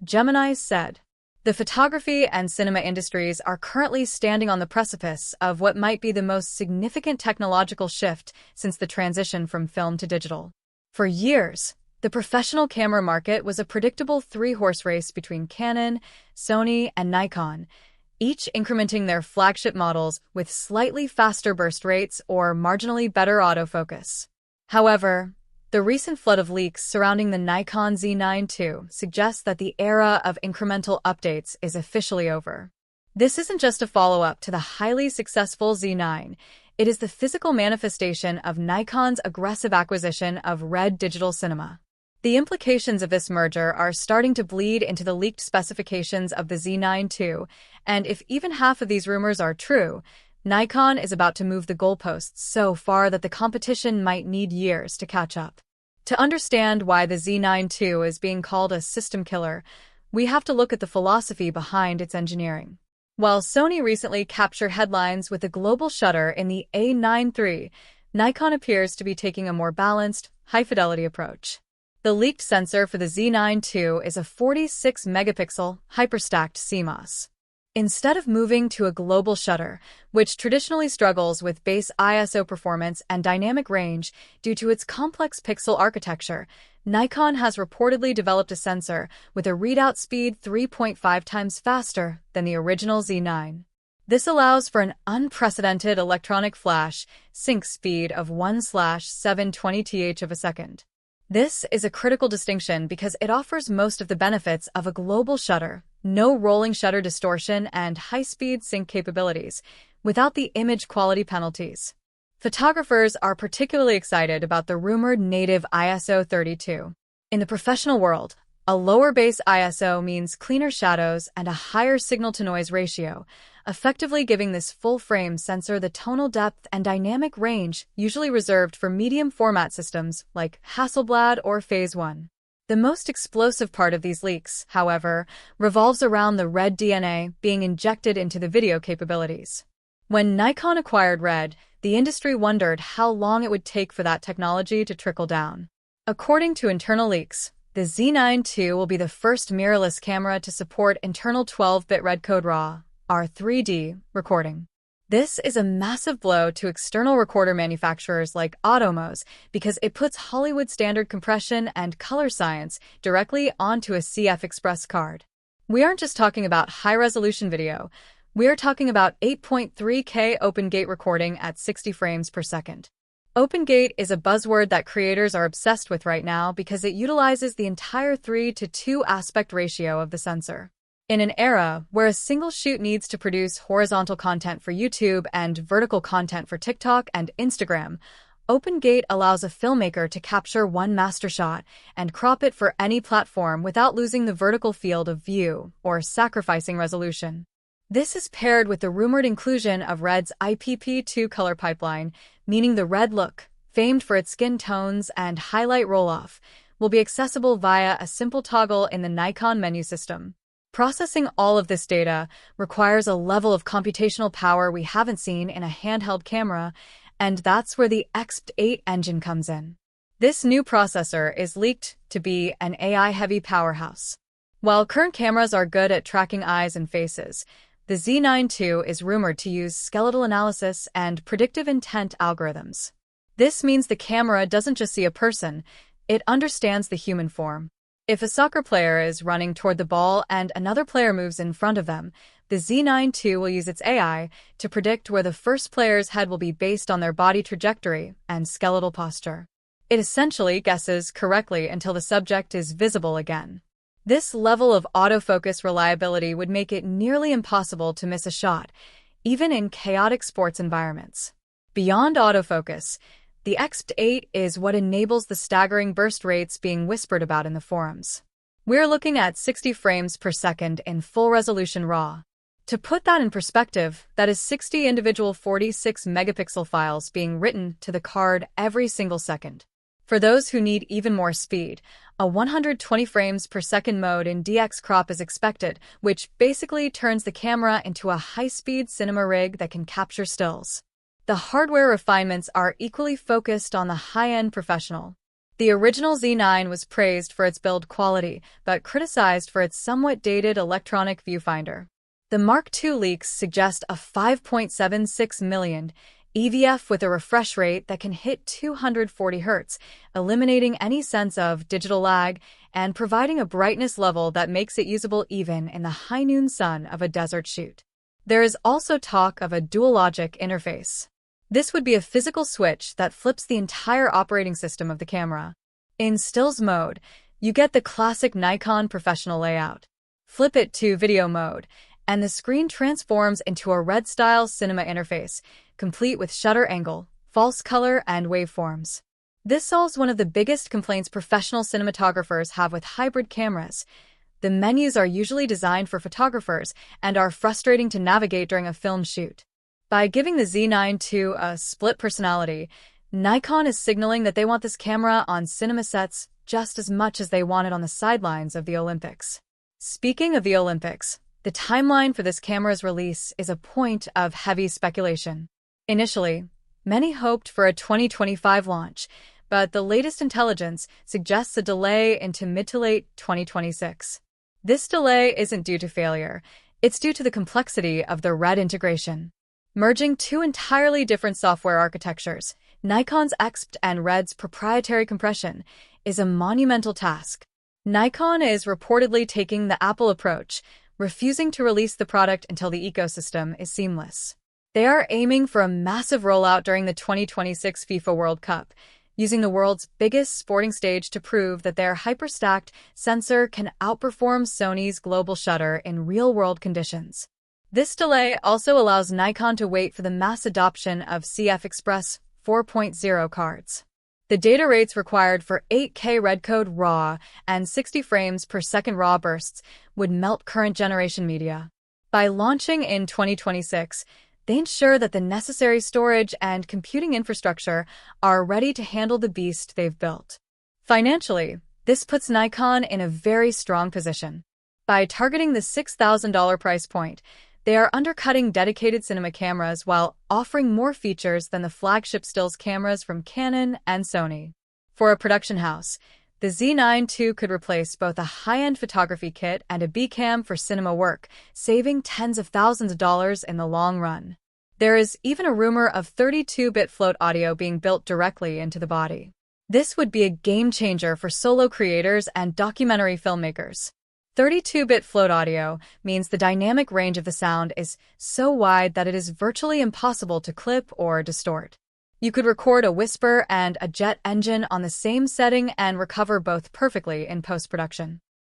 Gemini said. The photography and cinema industries are currently standing on the precipice of what might be the most significant technological shift since the transition from film to digital. For years, the professional camera market was a predictable three-horse race between Canon, Sony, and Nikon, each incrementing their flagship models with slightly faster burst rates or marginally better autofocus. However, the recent flood of leaks surrounding the Nikon Z9 II suggests that the era of incremental updates is officially over. This isn't just a follow-up to the highly successful Z9, it is the physical manifestation of Nikon's aggressive acquisition of RED Digital Cinema. The implications of this merger are starting to bleed into the leaked specifications of the Z9 II, and if even half of these rumors are true, Nikon is about to move the goalposts so far that the competition might need years to catch up. To understand why the Z9 II is being called a system killer, we have to look at the philosophy behind its engineering. While Sony recently captured headlines with a global shutter in the A9 III, Nikon appears to be taking a more balanced, high-fidelity approach. The leaked sensor for the Z9 II is a 46-megapixel, hyperstacked CMOS. Instead of moving to a global shutter, which traditionally struggles with base ISO performance and dynamic range due to its complex pixel architecture, Nikon has reportedly developed a sensor with a readout speed 3.5 times faster than the original Z9. This allows for an unprecedented electronic flash sync speed of 1/720th of a second. This is a critical distinction because it offers most of the benefits of a global shutter, no rolling shutter distortion, and high-speed sync capabilities, without the image quality penalties. Photographers are particularly excited about the rumored native ISO 32. In the professional world, a lower base ISO means cleaner shadows and a higher signal-to-noise ratio, effectively giving this full-frame sensor the tonal depth and dynamic range usually reserved for medium-format systems like Hasselblad or Phase 1. The most explosive part of these leaks, however, revolves around the RED DNA being injected into the video capabilities. When Nikon acquired RED, the industry wondered how long it would take for that technology to trickle down. According to internal leaks, the Z9 II will be the first mirrorless camera to support internal 12-bit REDCODE RAW, R3D, recording. This is a massive blow to external recorder manufacturers like Atomos because it puts Hollywood standard compression and color science directly onto a CF Express card. We aren't just talking about high-resolution video, we are talking about 8.3K open-gate recording at 60 frames per second. Open-gate is a buzzword that creators are obsessed with right now because it utilizes the entire 3:2 aspect ratio of the sensor. In an era where a single shoot needs to produce horizontal content for YouTube and vertical content for TikTok and Instagram, OpenGate allows a filmmaker to capture one master shot and crop it for any platform without losing the vertical field of view or sacrificing resolution. This is paired with the rumored inclusion of RED's IPP2 color pipeline, meaning the RED look, famed for its skin tones and highlight roll-off, will be accessible via a simple toggle in the Nikon menu system. Processing all of this data requires a level of computational power we haven't seen in a handheld camera, and that's where the EXPEED engine comes in. This new processor is leaked to be an AI-heavy powerhouse. While current cameras are good at tracking eyes and faces, the Z9 II is rumored to use skeletal analysis and predictive intent algorithms. This means the camera doesn't just see a person, it understands the human form. If a soccer player is running toward the ball and another player moves in front of them, the Z9 II will use its AI to predict where the first player's head will be based on their body trajectory and skeletal posture. It essentially guesses correctly until the subject is visible again. This level of autofocus reliability would make it nearly impossible to miss a shot, even in chaotic sports environments. Beyond autofocus, the EXPEED is what enables the staggering burst rates being whispered about in the forums. We're looking at 60 frames per second in full-resolution RAW. To put that in perspective, that is 60 individual 46-megapixel files being written to the card every single second. For those who need even more speed, a 120 frames per second mode in DX crop is expected, which basically turns the camera into a high-speed cinema rig that can capture stills. The hardware refinements are equally focused on the high-end professional. The original Z9 was praised for its build quality, but criticized for its somewhat dated electronic viewfinder. The Mark II leaks suggest a 5.76 million EVF with a refresh rate that can hit 240 Hz, eliminating any sense of digital lag and providing a brightness level that makes it usable even in the high noon sun of a desert shoot. There is also talk of a dual logic interface. This would be a physical switch that flips the entire operating system of the camera. In stills mode, you get the classic Nikon professional layout. Flip it to video mode, and the screen transforms into a RED-style cinema interface, complete with shutter angle, false color, and waveforms. This solves one of the biggest complaints professional cinematographers have with hybrid cameras. The menus are usually designed for photographers and are frustrating to navigate during a film shoot. By giving the Z9 II a split personality, Nikon is signaling that they want this camera on cinema sets just as much as they want it on the sidelines of the Olympics. Speaking of the Olympics, the timeline for this camera's release is a point of heavy speculation. Initially, many hoped for a 2025 launch, but the latest intelligence suggests a delay into mid to late 2026. This delay isn't due to failure, it's due to the complexity of the RED integration. Merging two entirely different software architectures, Nikon's EXPEED and RED's proprietary compression, is a monumental task. Nikon is reportedly taking the Apple approach, refusing to release the product until the ecosystem is seamless. They are aiming for a massive rollout during the 2026 FIFA World Cup, using the world's biggest sporting stage to prove that their hyper-stacked sensor can outperform Sony's global shutter in real-world conditions. This delay also allows Nikon to wait for the mass adoption of CF Express 4.0 cards. The data rates required for 8K REDCODE RAW and 60 frames per second RAW bursts would melt current generation media. By launching in 2026, they ensure that the necessary storage and computing infrastructure are ready to handle the beast they've built. Financially, this puts Nikon in a very strong position. By targeting the $6,000 price point, they are undercutting dedicated cinema cameras while offering more features than the flagship stills cameras from Canon and Sony. For a production house, the Z9 II could replace both a high-end photography kit and a B-cam for cinema work, saving tens of thousands of dollars in the long run. There is even a rumor of 32-bit float audio being built directly into the body. This would be a game-changer for solo creators and documentary filmmakers. 32-bit float audio means the dynamic range of the sound is so wide that it is virtually impossible to clip or distort. You could record a whisper and a jet engine on the same setting and recover both perfectly in post-production.